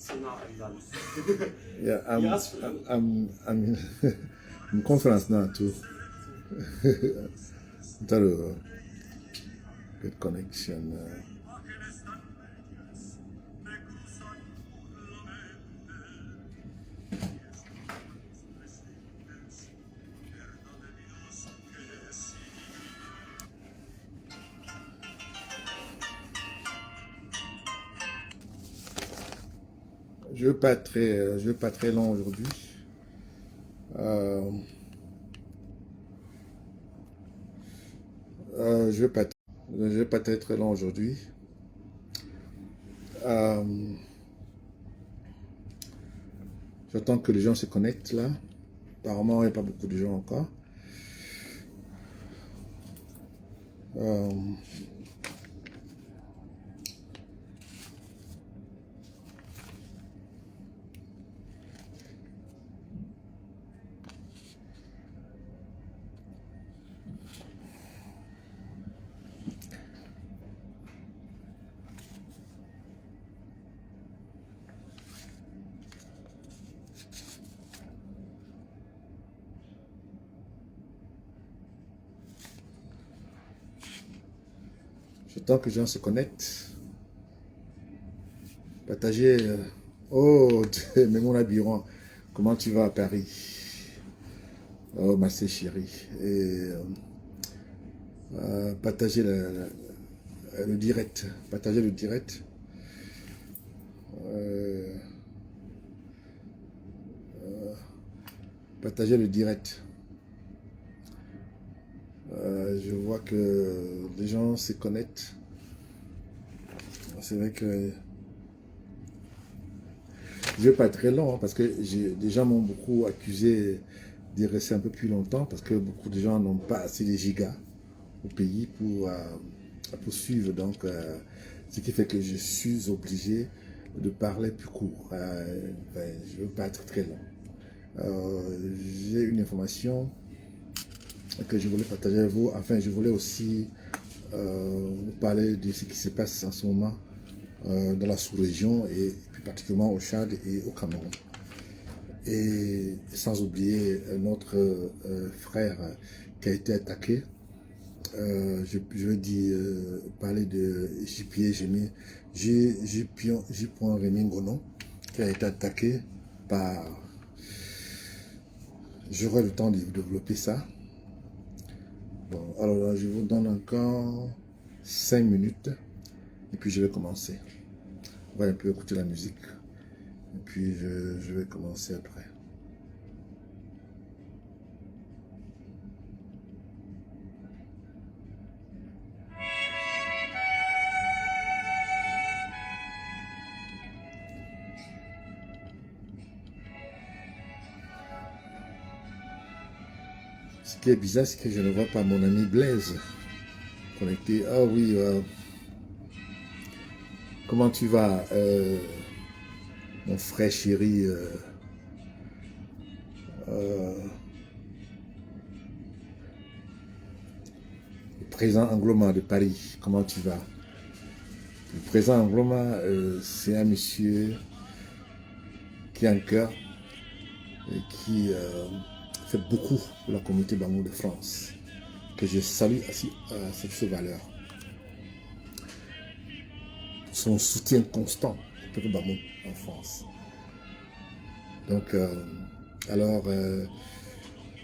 صناعة Yeah, Yes. I'm in conference now too. That good connection. Je veux pas très long aujourd'hui. Je vais pas très long aujourd'hui. J'attends que les gens se connectent là. Apparemment, il n'y a pas beaucoup de gens encore. J'attends que les gens se connectent. Partagez. Oh, mais mon Abiron, comment tu vas à Paris? Oh, ma chérie. Et partagez le direct. Partagez le direct. Partagez le direct. Je vois que les gens se connectent. C'est vrai que je vais pas être très long, hein, parce que des gens m'ont beaucoup accusé d'y rester un peu plus longtemps parce que beaucoup de gens n'ont pas assez de gigas au pays pour suivre. Donc, ce qui fait que je suis obligé de parler plus court. Je ne veux pas être très long. J'ai une information que je voulais partager avec vous. Enfin, je voulais aussi vous parler de ce qui se passe en ce moment dans la sous-région et plus particulièrement au Tchad et au Cameroun. Et sans oublier notre frère qui a été attaqué. Je veux dire, parler de J.P. Rémy Ngono, qui a été attaqué par... J'aurai le temps de développer ça. Bon, alors là, je vous donne encore 5 minutes et puis je vais commencer. On va un peu écouter la musique et puis je vais commencer après. Ce qui est bizarre, c'est que je ne vois pas mon ami Blaise connecté. Ah oui, comment tu vas, mon frère chéri le président Angloma de Paris, comment tu vas? Le président Angloma, c'est un monsieur qui a un cœur et qui fait beaucoup pour la communauté Bamou de France, que je salue à cette valeur. Son soutien constant au peuple Bamou en France. Donc, alors,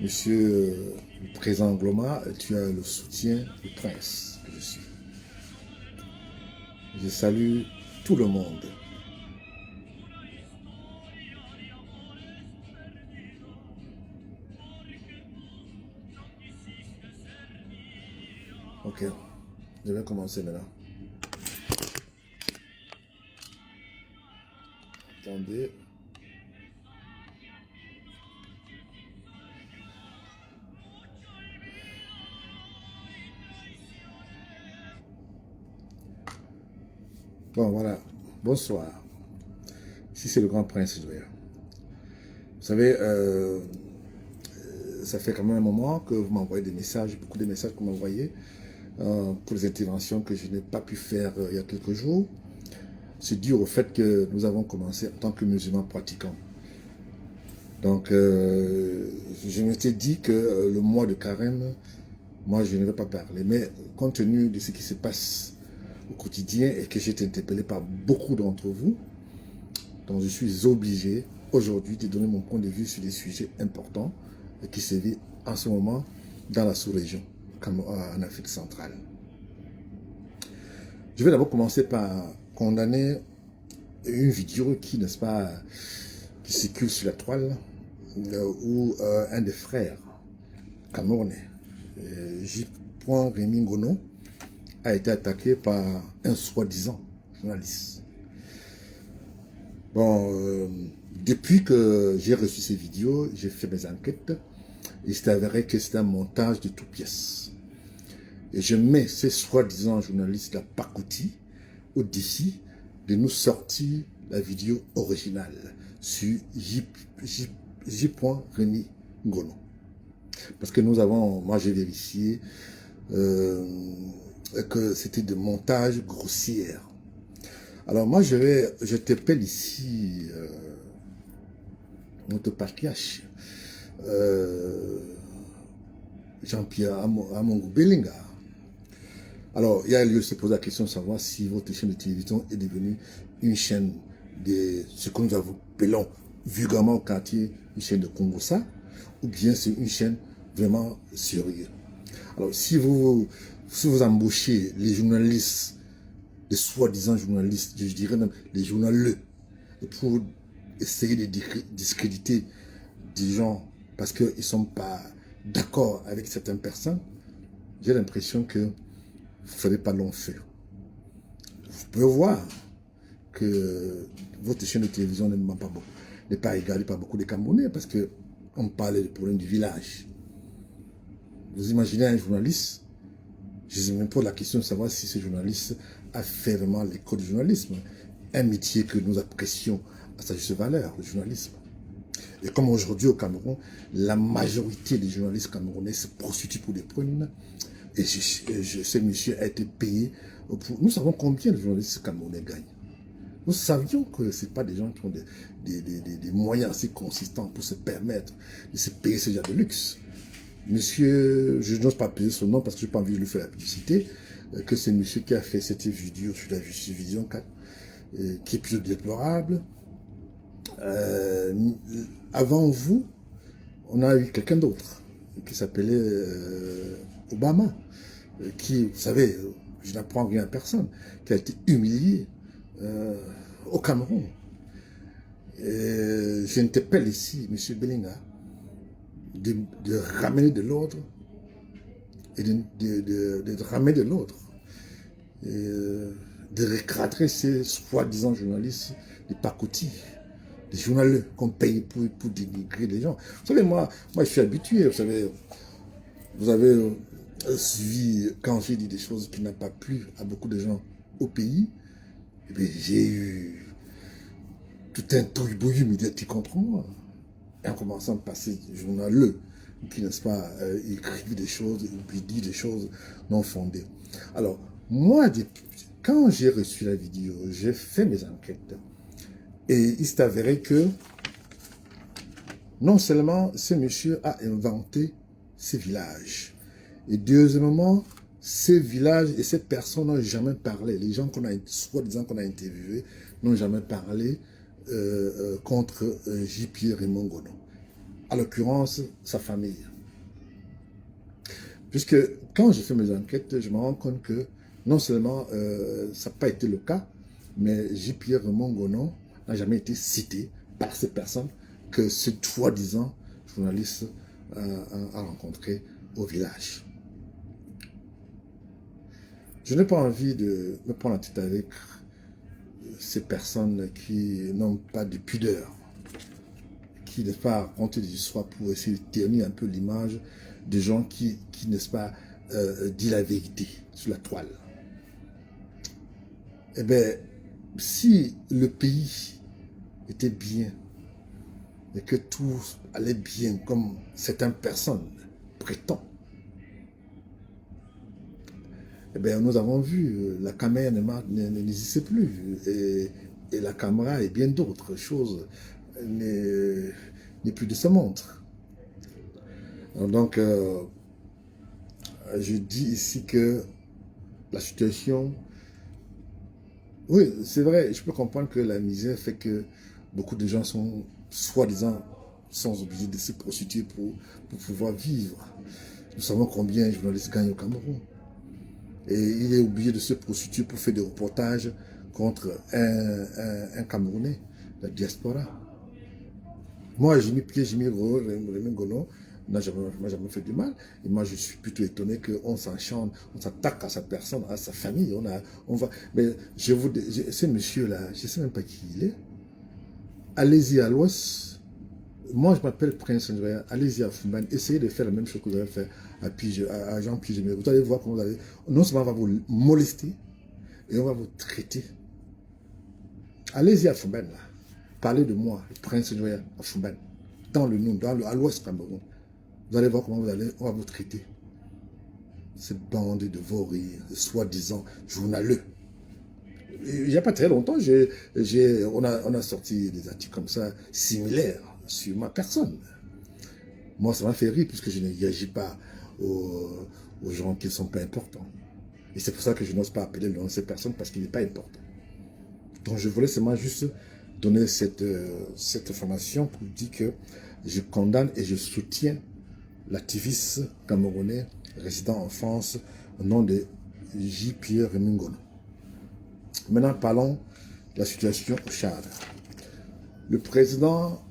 monsieur le président Angloma, tu as le soutien du prince que je suis. Je salue tout le monde. Ok, je vais commencer maintenant. Attendez. Bon, voilà. Bonsoir. Ici, c'est le grand prince Joya. Vous savez, ça fait quand même un moment que vous m'envoyez des messages, beaucoup de messages que vous m'envoyez pour les interventions que je n'ai pas pu faire il y a quelques jours. c'est dû au fait que nous avons commencé en tant que musulmans pratiquants. Donc, je m'étais dit que le mois de carême, moi, je ne vais pas parler. Mais compte tenu de ce qui se passe au quotidien et que j'ai été interpellé par beaucoup d'entre vous, donc je suis obligé aujourd'hui de donner mon point de vue sur des sujets importants qui se vivent en ce moment dans la sous-région, comme en Afrique centrale. Je vais d'abord commencer par condamner une vidéo qui, n'est-ce pas, qui circule sur la toile, où un des frères camerounais, J. Rémy Ngono, a été attaqué par un soi-disant journaliste. Bon, depuis que j'ai reçu ces vidéos, j'ai fait mes enquêtes, et c'est avéré que c'est un montage de toutes pièces. Et je mets ces soi-disant journalistes là pacoutis au défi de nous sortir la vidéo originale sur J. Rémy Ngono. Parce que nous avons, moi j'ai vérifié que c'était de montage grossier. Alors moi je t'appelle ici notre patriarche Jean-Pierre Amongou Belinga. Alors il y a lieu de se poser la question de savoir si votre chaîne de télévision est devenue une chaîne de ce que nous appelons vulgairement au quartier une chaîne de Congossa, ou bien c'est une chaîne vraiment sérieuse. Alors si vous embauchez les journalistes, les soi-disant journalistes, je dirais même les journaleux, pour essayer de discréditer des gens parce qu'ils ne sont pas d'accord avec certaines personnes, j'ai l'impression que vous ne ferez pas long feu. Vous pouvez voir que votre chaîne de télévision n'est pas regardée par beaucoup de Camerounais parce qu'on parlait du problème du village. Vous imaginez un journaliste, je me pose la question de savoir si ce journaliste a fait vraiment l'école du journalisme, un métier que nous apprécions à sa juste valeur, le journalisme. Et comme aujourd'hui au Cameroun, la majorité des journalistes camerounais se prostituent pour des prunes, et ce monsieur a été payé pour... Nous savons combien de journalistes camerounais gagnent. Nous savions que ce pas des gens qui ont des moyens assez consistants pour se permettre de se payer ce genre de luxe. Monsieur, je n'ose pas payer son nom parce que je n'ai pas envie de lui faire la publicité, que c'est monsieur qui a fait cette vidéo sur la Vision 4, qui est plutôt déplorable. Avant vous, on a eu quelqu'un d'autre qui s'appelait Obama, qui, vous savez, je n'apprends rien à personne, qui a été humilié au Cameroun. Je n'interpelle ici M. Belinga de ramener de l'ordre et de ramener de l'ordre, de recadrer ces soi-disant journalistes, des pacotille, des journalistes qu'on paye pour dénigrer les gens. Vous savez, moi je suis habitué, vous avez suivi quand j'ai dit des choses qui n'ont pas plu à beaucoup de gens au pays, j'ai eu tout un tourbillon médiatique contre moi. Et en commençant par ces journaleux qui, n'est-ce pas, écrivent des choses et puis disent des choses non fondées. Alors, moi, quand j'ai reçu la vidéo, j'ai fait mes enquêtes. Et il s'est avéré que non seulement ce monsieur a inventé ces villages, et deuxièmement, ces villages et ces personnes n'ont jamais parlé. Les gens soi-disant qu'on a interviewés n'ont jamais parlé contre J. Rémy Ngono. À l'occurrence, sa famille. Puisque quand je fais mes enquêtes, je me rends compte que non seulement ça n'a pas été le cas, mais J. Rémy Ngono n'a jamais été cité par ces personnes que ce soi-disant journaliste a rencontré au village. Je n'ai pas envie de me prendre la tête avec ces personnes qui n'ont pas de pudeur, qui, n'est-ce pas, raconter des histoires pour essayer de ternir un peu l'image des gens qui n'est-ce pas, disent la vérité sur la toile. Eh bien, si le pays était bien et que tout allait bien comme certaines personnes prétendent, eh bien, nous avons vu, la caméra n'existait plus. Et la caméra et bien d'autres choses n'est plus de ce monde. Donc, je dis ici que la situation... Oui, c'est vrai, je peux comprendre que la misère fait que beaucoup de gens sont, soi-disant, sans obligés de se prostituer pour pouvoir vivre. Nous savons combien un journaliste gagne au Cameroun. Et il est obligé de se prostituer pour faire des reportages contre un Camerounais, la diaspora. Moi, j'ai mis pied, j'ai mis Gono, n'a jamais fait du mal. Et moi, je suis plutôt étonné qu'on s'enchante, on s'attaque à sa personne, à sa famille. On va, mais ce monsieur-là, je ne sais même pas qui il est. Allez-y à l'ouest. Moi, je m'appelle Prince Ndouya. Allez-y à Fumban. Essayez de faire la même chose que vous avez fait à Jean Pige. Vous allez voir comment vous allez. Non seulement on va vous molester, et on va vous traiter. Allez-y à Fumban, là. Parlez de moi, Prince Ndouya, à Fumban. Dans le Noun, à l'ouest Cameroun. Vous allez voir comment on va vous traiter. Cette bande de vauriers, de soi-disant journaleux. Il n'y a pas très longtemps, on a sorti des articles comme ça, similaires, sur ma personne. Moi, ça m'a fait rire, puisque je ne réagis pas aux gens qui ne sont pas importants. Et c'est pour ça que je n'ose pas appeler le nom de ces personnes, parce qu'il n'est pas important. Donc, je voulais seulement juste donner cette information pour dire que je condamne et je soutiens l'activiste camerounais résident en France au nom de J. Pierre Remingono. Maintenant, parlons de la situation au Tchad. Le président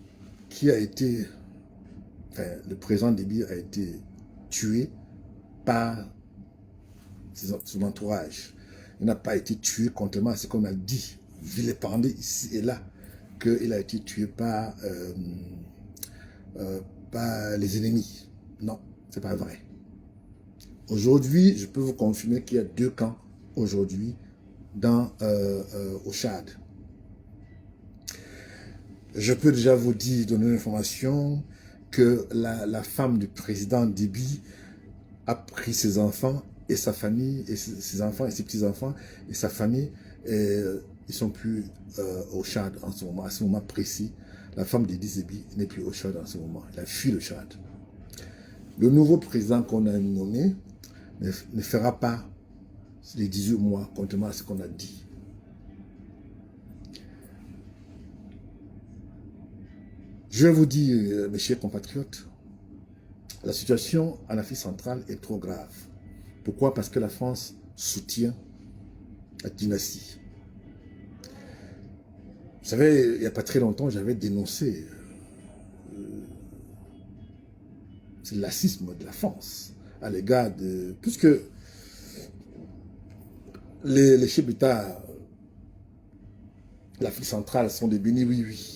le président Déby a été tué par son entourage. Il n'a pas été tué contrairement à ce qu'on a dit, vilipendé ici et là, qu'il a été tué par les ennemis. Non, c'est pas vrai. Aujourd'hui, je peux vous confirmer qu'il y a 2 camps aujourd'hui au Tchad. Je peux déjà vous donner l'information que la femme du président Déby a pris ses enfants et sa famille, et ses enfants et ses petits-enfants et sa famille, et ils sont plus au Tchad en ce moment, à ce moment précis. La femme d'Idriss Déby n'est plus au Tchad en ce moment. Elle a fui le Tchad. Le nouveau président qu'on a nommé ne fera pas les 18 mois, contrairement à ce qu'on a dit. Je vais vous dire, mes chers compatriotes, la situation en Afrique centrale est trop grave. Pourquoi? Parce que la France soutient la dynastie. Vous savez, il n'y a pas très longtemps, j'avais dénoncé le lacisme de la France à l'égard de... Puisque les chefs d'État de l'Afrique centrale sont des bénis oui-oui.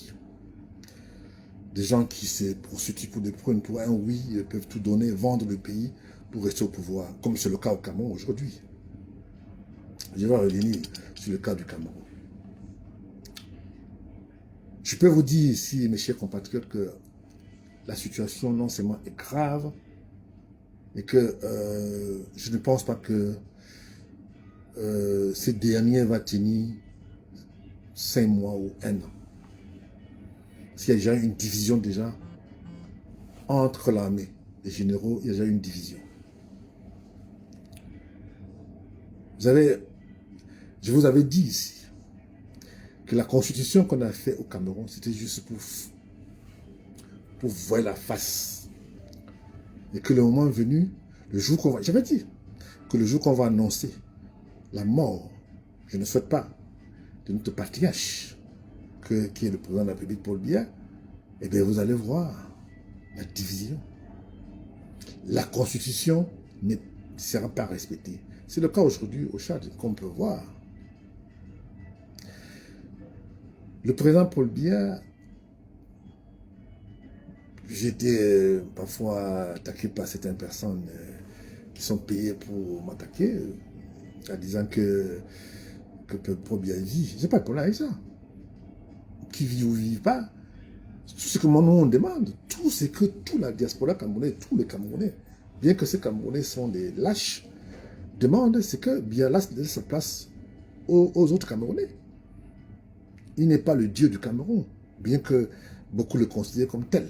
Des gens qui se prostituent pour des prunes, pour un oui, ils peuvent tout donner, vendre le pays pour rester au pouvoir, comme c'est le cas au Cameroun aujourd'hui. Je vais revenir sur le cas du Cameroun. Je peux vous dire ici, mes chers compatriotes, que la situation non seulement est grave, et que je ne pense pas que ce dernier va tenir 5 mois ou 1 an. Parce qu'il y a déjà une division déjà entre l'armée, les généraux, il y a déjà une division. Je vous avais dit ici que la constitution qu'on a faite au Cameroun, c'était juste pour voir la face. Et que le moment venu, le jour qu'on va... J'avais dit que le jour qu'on va annoncer la mort, je ne souhaite pas, de notre patriarche, qui est le président de la République, Paul Biya, eh bien vous allez voir la division. La constitution ne sera pas respectée. C'est le cas aujourd'hui au Tchad, qu'on peut voir. Le président Paul Biya, j'étais parfois attaqué par certaines personnes qui sont payées pour m'attaquer, en disant que Paul Biya vit. Je n'ai pas de problème avec ça. Qui vit ou vit pas, tout ce que nous on demande, tout ce que toute la diaspora camerounaise, tous les Camerounais, bien que ces Camerounais sont des lâches, demande, c'est que Biya laisse sa place aux autres Camerounais. Il n'est pas le dieu du Cameroun, bien que beaucoup le considèrent comme tel.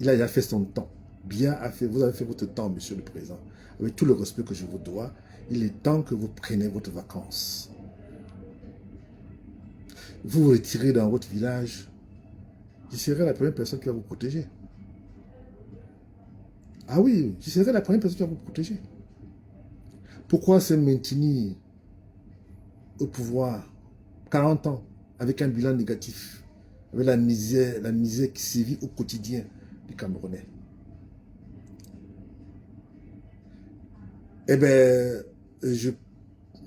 Il a déjà fait son temps. Biya a fait, vous avez fait votre temps, monsieur le président. Avec tout le respect que je vous dois, il est temps que vous preniez votre vacances. Vous vous retirez dans votre village, je serai la première personne qui va vous protéger. Ah oui, je serai la première personne qui va vous protéger. Pourquoi se maintenir au pouvoir 40 ans avec un bilan négatif, avec la misère qui sévit au quotidien des Camerounais? Eh bien,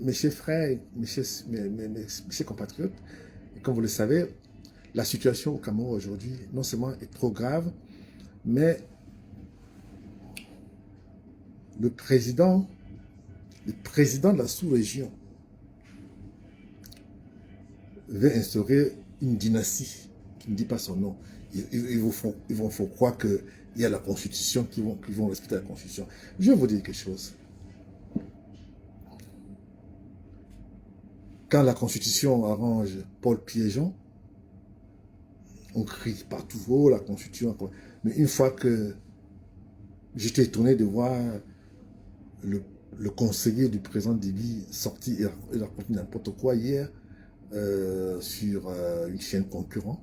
mes chers frères, mes chers compatriotes, comme vous le savez, la situation au Cameroun aujourd'hui, non seulement est trop grave, mais le président de la sous-région veut instaurer une dynastie qui ne dit pas son nom. Ils vont croire qu'il y a la Constitution, qu'ils vont respecter la Constitution. Je vais vous dire quelque chose. Quand la Constitution arrange Paul Piéjon, on crie partout, oh la Constitution. Mais une fois que j'étais étonné de voir le conseiller du président Déby sorti et raconter n'importe quoi hier sur une chaîne concurrente.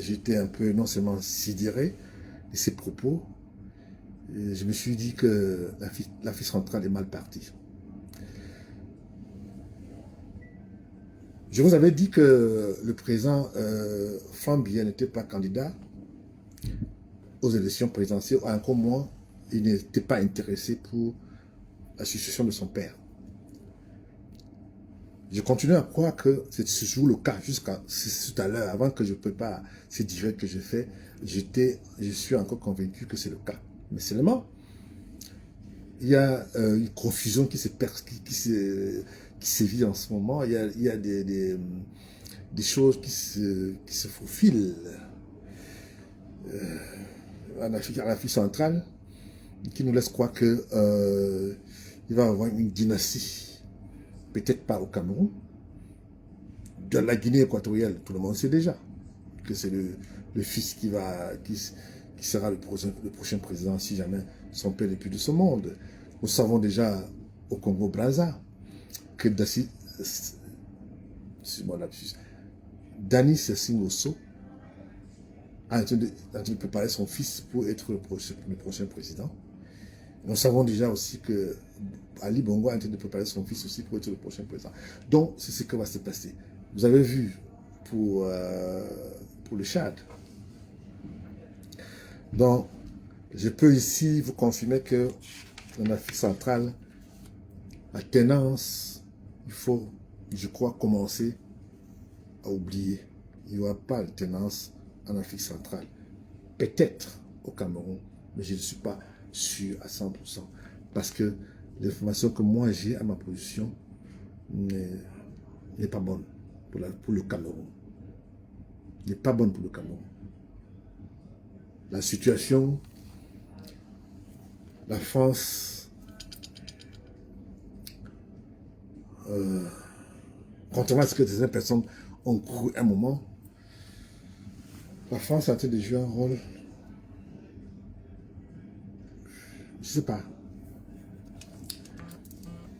J'étais un peu non seulement sidéré de ses propos, et je me suis dit que l'Afrique centrale est mal partie. Je vous avais dit que le président Franck Biya n'était pas candidat aux élections présidentielles, encore moins, il n'était pas intéressé pour la succession de son père. Je continue à croire que c'est toujours le cas, jusqu'à tout à l'heure, avant que je prépare ces directs que je fais, je suis encore convaincu que c'est le cas. Mais seulement, il y a une confusion qui sévit en ce moment, il y a des choses qui se faufilent en Afrique centrale, qui nous laisse croire qu'il va y avoir une dynastie, peut-être pas au Cameroun, dans la Guinée équatoriale, tout le monde sait déjà que c'est le fils qui sera le prochain président si jamais son père n'est plus de ce monde. Nous savons déjà au Congo-Brazza que Dani Sassou Nguesso est en train de préparer son fils pour être le prochain président. Nous savons déjà aussi que Ali Bongo est en train de préparer son fils aussi pour être le prochain président. Donc, c'est ce qui va se passer. Vous avez vu pour le Tchad. Donc, je peux ici vous confirmer que en Afrique centrale, la tendance, il faut, je crois, commencer à oublier. Il n'y aura pas de tendance en Afrique centrale. Peut-être au Cameroun, mais je ne suis pas sûr à 100%. Parce que l'information que moi j'ai à ma position n'est pas bonne pour le Cameroun. N'est pas bonne pour le Cameroun. La situation, la France, contrairement à ce que certaines personnes ont cru à un moment, la France a en train de jouer un rôle, je ne sais pas,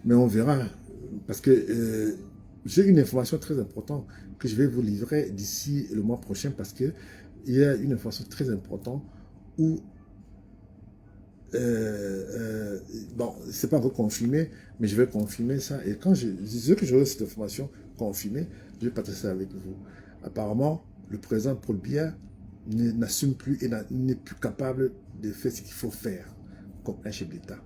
mais on verra, parce que j'ai une information très importante que je vais vous livrer d'ici le mois prochain, parce que il y a une information très importante où, bon, c'est pas encore confirmé, mais je vais confirmer ça, et quand je que j'aurai cette information confirmée, je vais partager ça avec vous. Apparemment, le président Paul Biya n'assume plus et n'est plus capable de faire ce qu'il faut faire comme un chef d'État.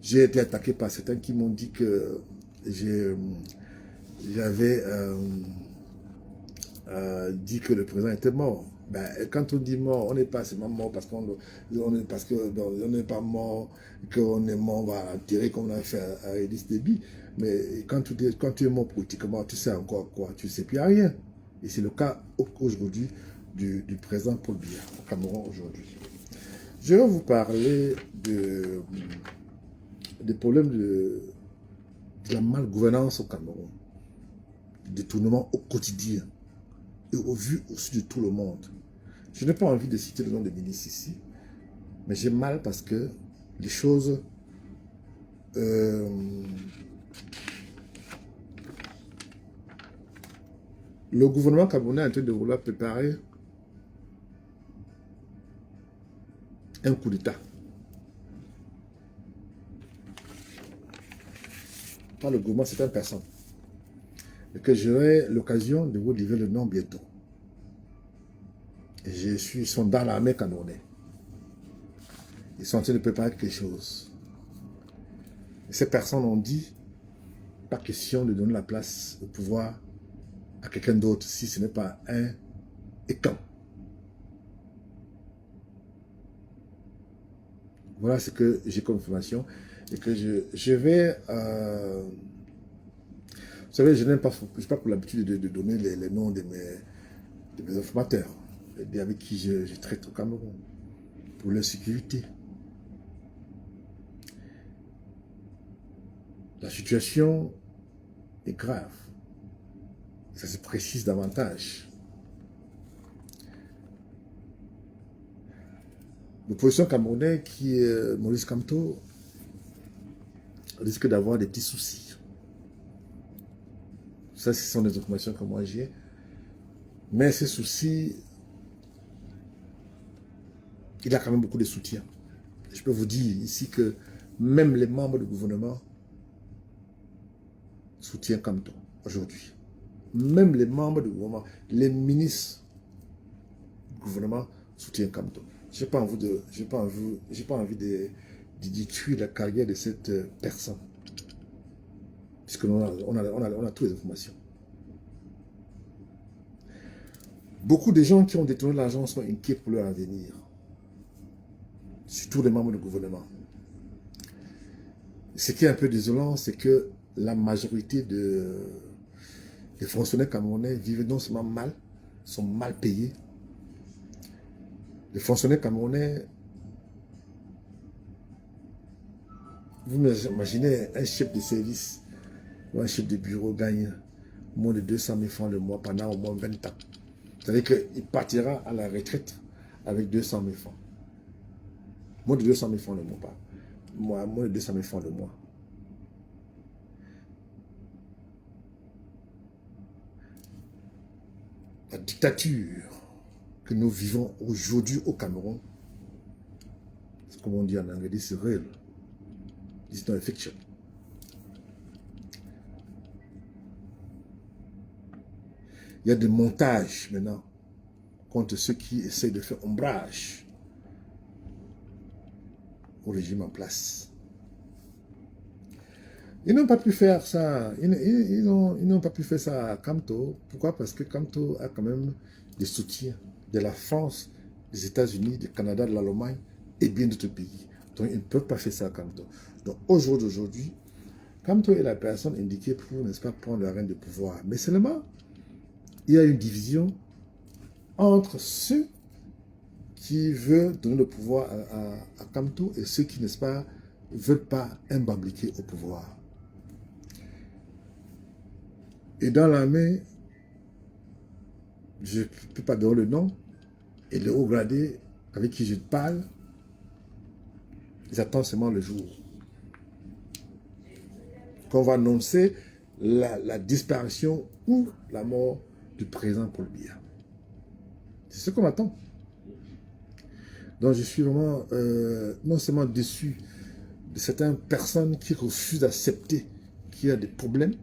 J'ai été attaqué par certains qui m'ont dit que j'avais dit que le président était mort. Ben, quand on dit mort, on n'est pas seulement mort parce qu'on n'est pas mort, qu'on est mort, on va l'enterrer comme on a fait à Idriss Déby. Mais quand tu es mort politiquement, tu sais encore quoi? Tu ne sais plus à rien. Et c'est le cas aujourd'hui du président Paul Biya au Cameroun aujourd'hui. Je vais vous parler des problèmes de la malgouvernance au Cameroun, du détournement au quotidien et au vu aussi de tout le monde. Je n'ai pas envie de citer le nom des ministres ici, mais j'ai mal parce que les choses le gouvernement camerounais est en train de vouloir préparer un coup d'État. Pas le gouvernement, c'est une personne. Et que j'aurai l'occasion de vous livrer le nom bientôt. Et ils sont dans l'armée camerounaise. Ils sont en train de préparer quelque chose. Et ces personnes ont dit, pas question de donner la place au pouvoir à quelqu'un d'autre si ce n'est pas un étant. Voilà ce que j'ai comme information. Et que je vais... vous savez, je n'ai pas pour l'habitude de donner les noms de mes informateurs, avec qui je traite au Cameroun, pour leur sécurité. La situation est grave. Ça se précise davantage. L'opposition camerounaise qui est Maurice Kamto risque d'avoir des petits soucis. Ça, ce sont des informations que moi j'ai. Mais ces soucis, il a quand même beaucoup de soutien. Je peux vous dire ici que même les membres du gouvernement soutiennent Kamto aujourd'hui. Même les membres du gouvernement, les ministres du gouvernement soutiennent Kamto. Je n'ai pas envie de détruire la carrière de cette personne. Puisque on a toutes les informations. Beaucoup de gens qui ont détourné l'argent sont inquiets pour leur avenir. Surtout les membres du gouvernement. Ce qui est un peu désolant, c'est que la majorité des fonctionnaires camerounais vivent non seulement mal, sont mal payés. Les fonctionnaires camerounais, vous imaginez un chef de service ou un chef de bureau gagne moins de 200 000 francs le mois pendant au moins 20 ans. C'est-à-dire qu'il partira à la retraite avec 200 000 francs. Moins de 200 000 francs le mois, pas. Moins de 200 000 francs le mois. La dictature que nous vivons aujourd'hui au Cameroun, c'est comme on dit en anglais, c'est réel. It's not a fiction. Il y a des montages maintenant contre ceux qui essayent de faire ombrage au régime en place. Ils n'ont pas pu faire ça. Ils n'ont pas pu faire ça à Kamto. Pourquoi? Parce que Kamto a quand même des soutiens de la France, des États-Unis, du Canada, de l'Allemagne et bien d'autres pays. Donc ils ne peuvent pas faire ça à Kamto. Donc aujourd'hui, Kamto est la personne indiquée pour, n'est-ce pas, prendre la règne de pouvoir. Mais seulement, il y a une division entre ceux qui veulent donner le pouvoir à Kamto et ceux qui, n'est-ce pas, veulent pas imbriquer au pouvoir. Et dans l'armée, je ne peux pas donner le nom, et les hauts gradés avec qui je parle, ils attendent seulement le jour qu'on va annoncer la disparition ou la mort du président Paul Biya. C'est ce qu'on attend. Donc je suis vraiment non seulement déçu de certaines personnes qui refusent d'accepter qu'il y a des problèmes.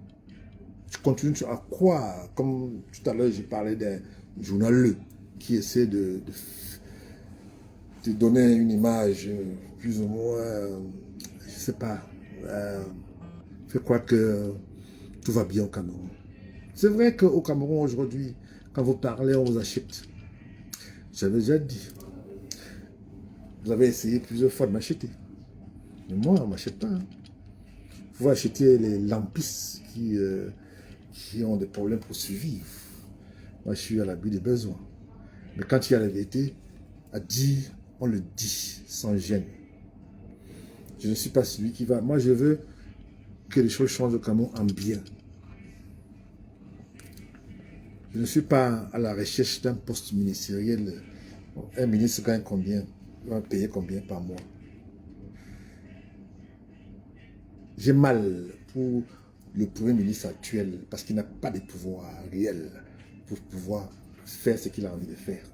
Je continue à croire, comme tout à l'heure j'ai parlé d'un journaleux qui essaie de donner une image plus ou moins, je ne sais pas, fait croire que tout va bien au Cameroun. C'est vrai qu'au Cameroun aujourd'hui, quand vous parlez, on vous achète. J'avais déjà dit. Vous avez essayé plusieurs fois de m'acheter. Mais moi, on ne m'achète pas. Vous pouvez acheter les lampistes qui ont des problèmes pour survivre. Moi, je suis à l'abri des besoins. Mais quand il y a la vérité à dire on le dit sans gêne. Je ne suis pas celui qui va... Moi, je veux que les choses changent au Cameroun en bien. Je ne suis pas à la recherche d'un poste ministériel. Un ministre gagne combien? Il va payer combien par mois? J'ai mal pour le Premier ministre actuel parce qu'il n'a pas de pouvoir réel pour pouvoir faire ce qu'il a envie de faire.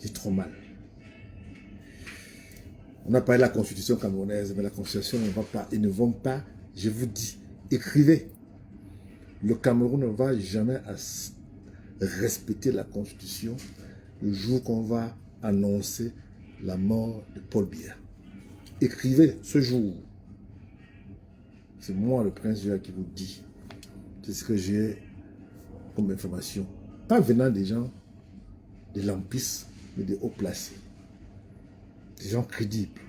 J'ai trop mal. On a parlé de la constitution camerounaise, mais la constitution ne va pas, ils ne vont pas, je vous dis, écrivez. Le Cameroun ne va jamais respecter la constitution le jour qu'on va annoncer la mort de Paul Biya. Écrivez ce jour. C'est moi, le prince Joa, qui vous dit. C'est ce que j'ai comme information. Pas venant des gens, des lampistes, mais des hauts placés. Des gens crédibles.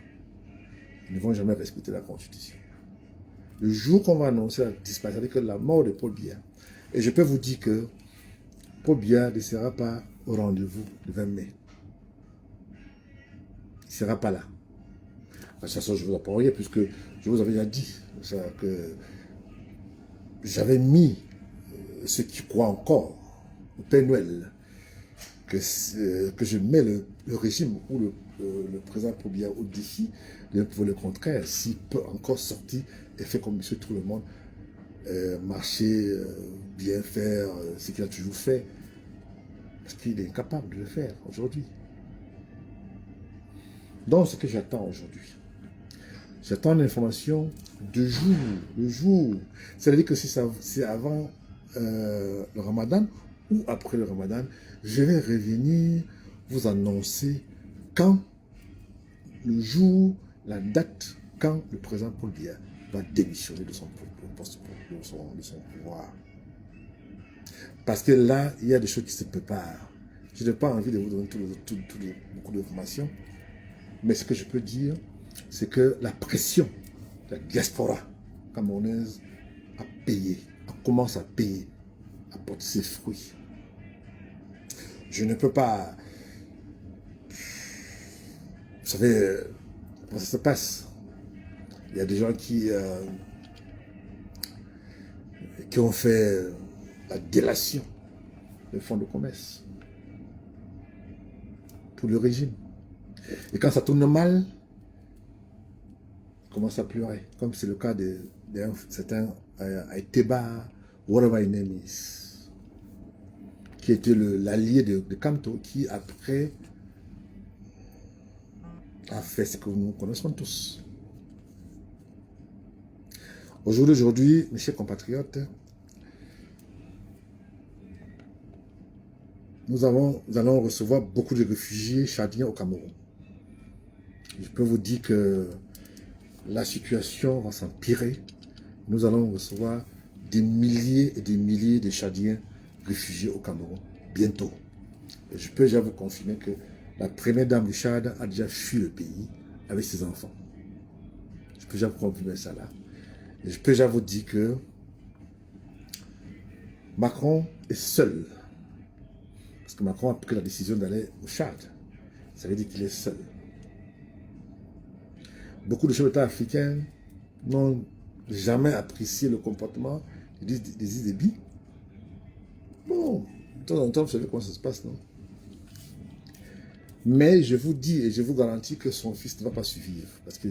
Ils ne vont jamais respecter la constitution. Le jour qu'on va annoncer la disparition, c'est-à-dire que la mort de Paul Biya, et je peux vous dire que Paul Biya ne sera pas au rendez-vous le 20 mai. Il ne sera pas là. De toute façon, je vous apprendrai, puisque je vous avais déjà dit ça, que j'avais mis ceux qui croient encore au Père Noël, que je mets le régime ou le président Paul Biya au défi de prouver le contraire, s'il peut encore sortir et faire comme monsieur tout le monde, marcher, bien faire ce qu'il a toujours fait, parce qu'il est incapable de le faire aujourd'hui. Donc, ce que j'attends aujourd'hui, j'attends l'information de jour, le jour. C'est-à-dire que si c'est avant le Ramadan ou après le Ramadan, je vais revenir vous annoncer quand, le jour, la date, quand le président Paul Biya va démissionner de son poste, de son pouvoir. Parce que là, il y a des choses qui se préparent. Je n'ai pas envie de vous donner beaucoup d'informations, mais ce que je peux dire, c'est que la pression de la diaspora camerounaise a payé, commence à payer, à porter ses fruits. Je ne peux pas... Vous savez, comment ça se passe? Il y a des gens qui ont fait la délation des fonds de commerce pour le régime. Et quand ça tourne mal, ils commencent à pleurer, comme c'est le cas de certains Aiteba, whatever his name is, qui était l'allié de Kanto, qui après a fait ce que nous connaissons tous. Aujourd'hui, mes chers compatriotes, nous allons recevoir beaucoup de réfugiés tchadiens au Cameroun. Je peux vous dire que la situation va s'empirer. Nous allons recevoir des milliers et des milliers de Tchadiens réfugiés au Cameroun bientôt. Et je peux déjà vous confirmer que la première dame du Tchad a déjà fui le pays avec ses enfants. Je peux déjà vous confirmer ça là. Et je peux déjà vous dire que Macron est seul. Parce que Macron a pris la décision d'aller au Tchad. Ça veut dire qu'il est seul. Beaucoup de chefs d'État africains n'ont jamais apprécié le comportement des Déby. Bon, de temps en temps, vous savez comment ça se passe, non? Mais je vous dis et je vous garantis que son fils ne va pas survivre. Parce que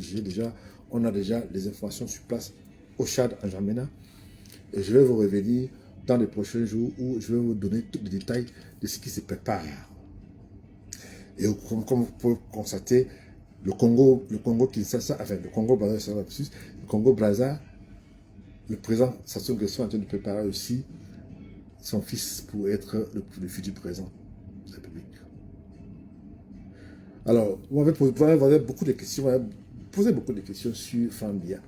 on a déjà les informations sur place au Tchad, en N'Djamena. Et je vais vous revenir dans les prochains jours où je vais vous donner tous les détails de ce qui se prépare. Et comme vous pouvez constater, le Congo Kinshasa, enfin le Congo Brazza, le Congo Brazza, le président Sassou Nguesso est en train de préparer aussi son fils pour être le futur président de la République. Alors, vous m'avez posé beaucoup de questions, posé beaucoup de questions sur Franck Biya.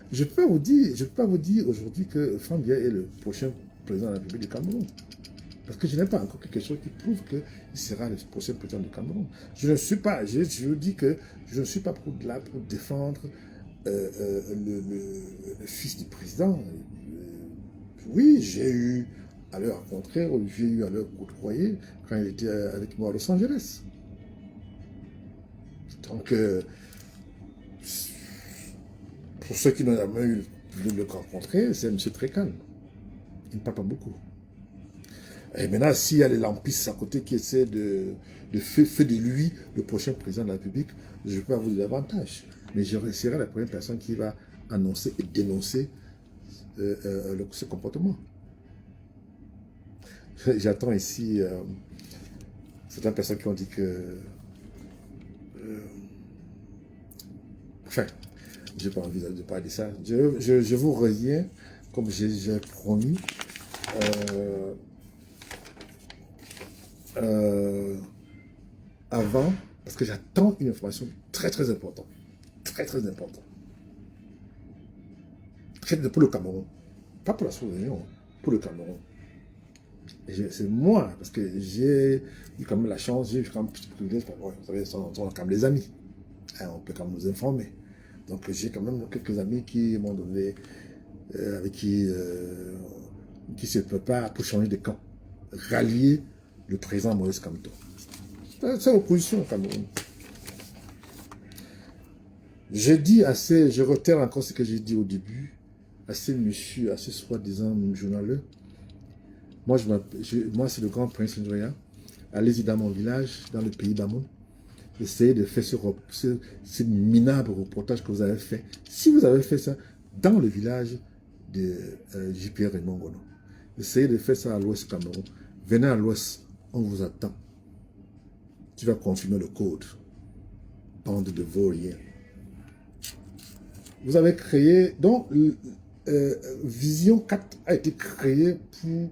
Je ne peux pas vous dire aujourd'hui que Franck Biya est le prochain président de la République du Cameroun. Parce que je n'ai pas encore quelque chose qui prouve qu'il sera le prochain président du Cameroun. Je ne suis pas, je dis que je ne suis pas là pour défendre le fils du président. Oui, j'ai eu à le rencontrer, j'ai eu à le côtoyer quand il était avec moi à Los Angeles. Donc, pour ceux qui n'ont jamais eu de le rencontrer, c'est un monsieur très calme. Il ne parle pas beaucoup. Et maintenant, s'il y a les lampistes à côté qui essaient de faire de lui le prochain président de la République, je peux avoir davantage. Mais je serai la première personne qui va annoncer et dénoncer ce comportement. J'attends ici certaines personnes qui ont dit que... enfin, je n'ai pas envie de parler de ça. Je vous reviens, comme j'ai promis, avant, parce que j'attends une information très très importante. Très très importante. Pour le Cameroun. Pas pour la sous-région, pour le Cameroun. C'est moi, parce que j'ai eu quand même la chance, j'ai eu quand même un petit privilège, vous savez, on a quand même des amis. Hein, on peut quand même nous informer. Donc j'ai quand même quelques amis qui m'ont donné, avec qui se préparent pour changer de camp. Rallier le président Moïse Kamto. C'est l'opposition au Cameroun. Je retire encore ce que j'ai dit au début, à ces messieurs, à ces soi-disant journaleux. Moi, c'est le grand prince Ndoya. Allez-y dans mon village, dans le pays d'Amon. Essayez de faire ce minable reportage que vous avez fait. Si vous avez fait ça dans le village de JPR et Mongono, essayez de faire ça à l'ouest Cameroun. Venez à l'ouest, on vous attend. Tu vas confirmer le code. Bande de vauriens. Vous avez créé, donc Vision 4 a été créée pour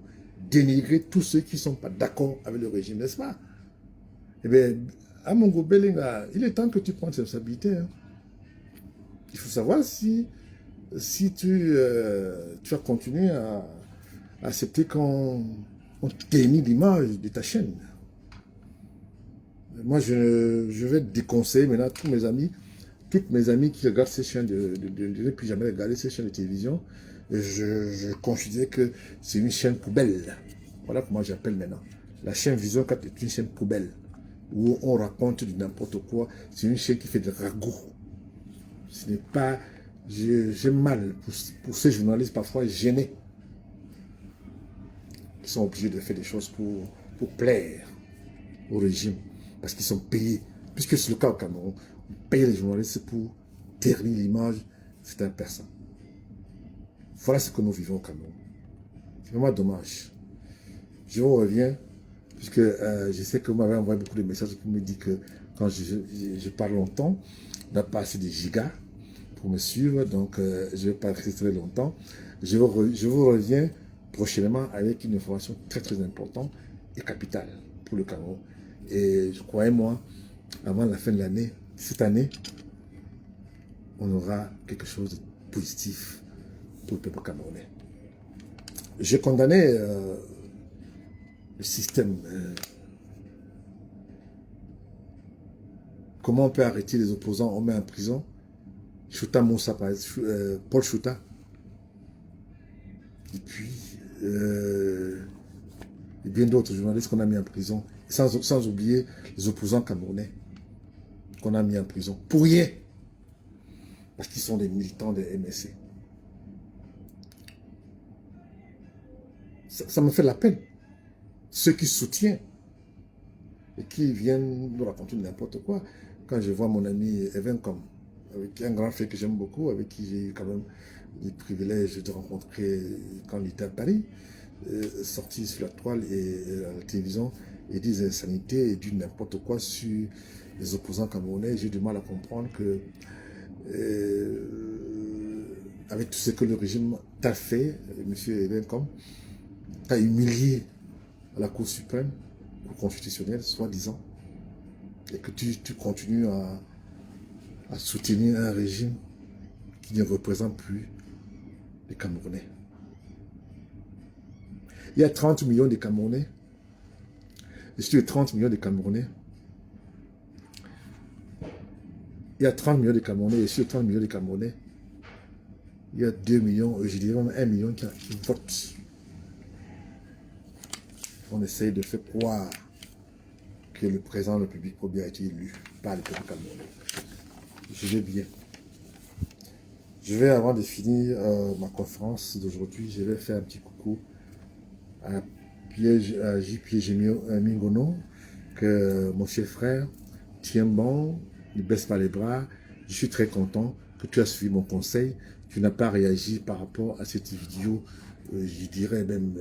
dénigrer tous ceux qui ne sont pas d'accord avec le régime, n'est-ce pas? Eh bien, Amongo Belenga, il est temps que tu prennes tes responsabilités. Hein. Il faut savoir si tu vas continuer à accepter qu'on dénie l'image de ta chaîne. Moi, je vais déconseiller maintenant tous mes amis, toutes mes amies qui regardent ces chaînes je ne plus jamais regarder ces chaînes de télévision. Je considère que c'est une chaîne poubelle. Voilà comment j'appelle maintenant. La chaîne Vision 4 est une chaîne poubelle où on raconte du n'importe quoi. C'est une chaîne qui fait des ragots. Ce n'est pas... J'ai mal pour ces journalistes parfois gênés qui sont obligés de faire des choses pour plaire au régime parce qu'ils sont payés. Puisque c'est le cas au Cameroun, on paye les journalistes pour ternir l'image de certaines personnes. Voilà ce que nous vivons au Cameroun. C'est vraiment dommage. Je vous reviens, puisque je sais que vous m'avez envoyé beaucoup de messages pour me dire que quand je parle longtemps, on n'a pas assez de gigas pour me suivre, donc je ne vais pas rester très longtemps. Je vous reviens prochainement avec une information très très importante et capitale pour le Cameroun. Et croyez-moi, avant la fin de l'année, cette année, on aura quelque chose de positif pour le peuple camerounais. J'ai condamné le système. Comment on peut arrêter les opposants, on met en prison. Chouta Moussa, Paul Chouta. Et puis, et bien d'autres journalistes qu'on a mis en prison. Sans oublier les opposants camerounais qu'on a mis en prison. Pour rien. Parce qu'ils sont des militants de MSC. Ça me fait la peine. Ceux qui soutiennent et qui viennent nous raconter n'importe quoi. Quand je vois mon ami Evencom, avec un grand frère que j'aime beaucoup, avec qui j'ai eu quand même le privilège de rencontrer quand il était à Paris, sorti sur la toile et à la télévision, et des insanités et dit n'importe quoi sur les opposants camerounais. J'ai du mal à comprendre que avec tout ce que le régime t'a fait, M. Evencom, t'a humilié à la Cour suprême, Cour constitutionnelle, soi-disant, et que tu continues à soutenir un régime qui ne représente plus les Camerounais. Il y a 30 millions de Camerounais, et sur les 30 millions de Camerounais, il y a 30 millions de Camerounais, et sur les 30 millions de Camerounais, il y a 2 millions, je dirais même 1 million qui votent. On essaye de faire croire que le président de la République Paul Biya a été élu par le peuple camerounais. Je vais bien. Je vais, avant de finir ma conférence d'aujourd'hui, je vais faire un petit coucou à J.P. Mingono, que mon cher frère tient bon, ne baisse pas les bras. Je suis très content que tu as suivi mon conseil. Tu n'as pas réagi par rapport à cette vidéo, je dirais même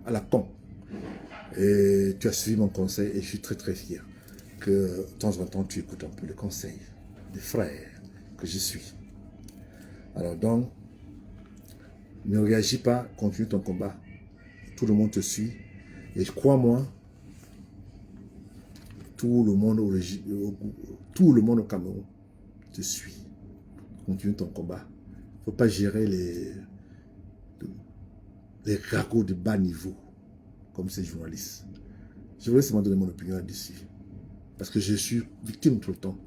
à la con. Et tu as suivi mon conseil et je suis très très fier que de temps en temps tu écoutes un peu le conseil des frères que je suis. Alors donc, ne réagis pas, continue ton combat. Tout le monde te suit. Et crois-moi, tout le monde au Cameroun te suit. Continue ton combat. Il ne faut pas gérer les ragots de bas niveau comme ces journalistes. Je voulais seulement donner mon opinion là-dessus. Parce que je suis victime tout le temps.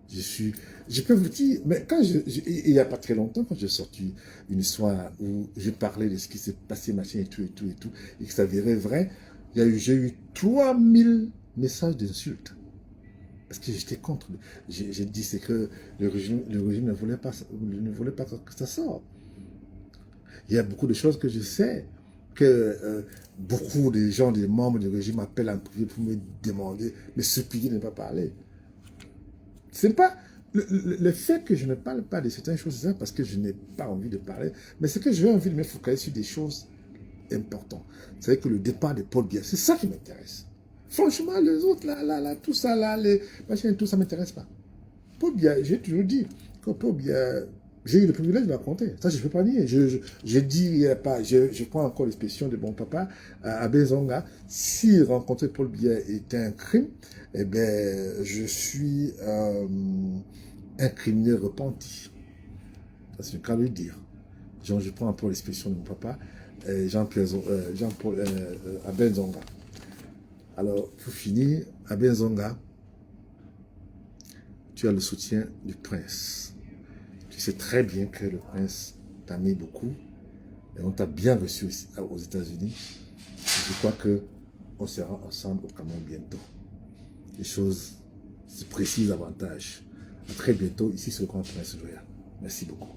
Je peux vous dire, mais il n'y a pas très longtemps, quand j'ai sorti une histoire où j'ai parlé de ce qui s'est passé, machin et tout, et que ça s'avérait vrai, j'ai eu 3000 messages d'insultes. Parce que j'étais contre. J'ai dit, c'est que le régime ne voulait pas que ça sorte. Il y a beaucoup de choses que je sais, que beaucoup de gens, des membres du régime appellent en privé pour me demander, me supplier de ne pas parler. C'est pas le fait que je ne parle pas de certaines choses, c'est parce que je n'ai pas envie de parler, mais c'est que j'ai envie de me focaliser sur des choses importantes. C'est vrai que le départ de Paul Biya, c'est ça qui m'intéresse. Franchement, les autres, tout ça, les machins, tout ça ne m'intéresse pas. Paul Biya, j'ai toujours dit que Paul Biya, j'ai eu le privilège de la raconter. Ça, je ne peux pas nier. Je dis pas, je prends encore l'expression de mon papa, Abbé Zonga, si rencontrer Paul Biya était un crime, eh bien, je suis un criminel repenti. Ça, c'est le cas de le dire. Genre, je prends encore l'expression de mon papa, Jean-Paul Abbé Zonga. Alors, pour finir, Abbé Zonga, tu as le soutien du prince. Tu sais très bien que le prince t'a mis beaucoup et on t'a bien reçu aux États-Unis. Je crois qu'on sera ensemble au Cameroun bientôt. Les choses se précisent davantage. À très bientôt, ici sur le Grand Prince Joya. Merci beaucoup.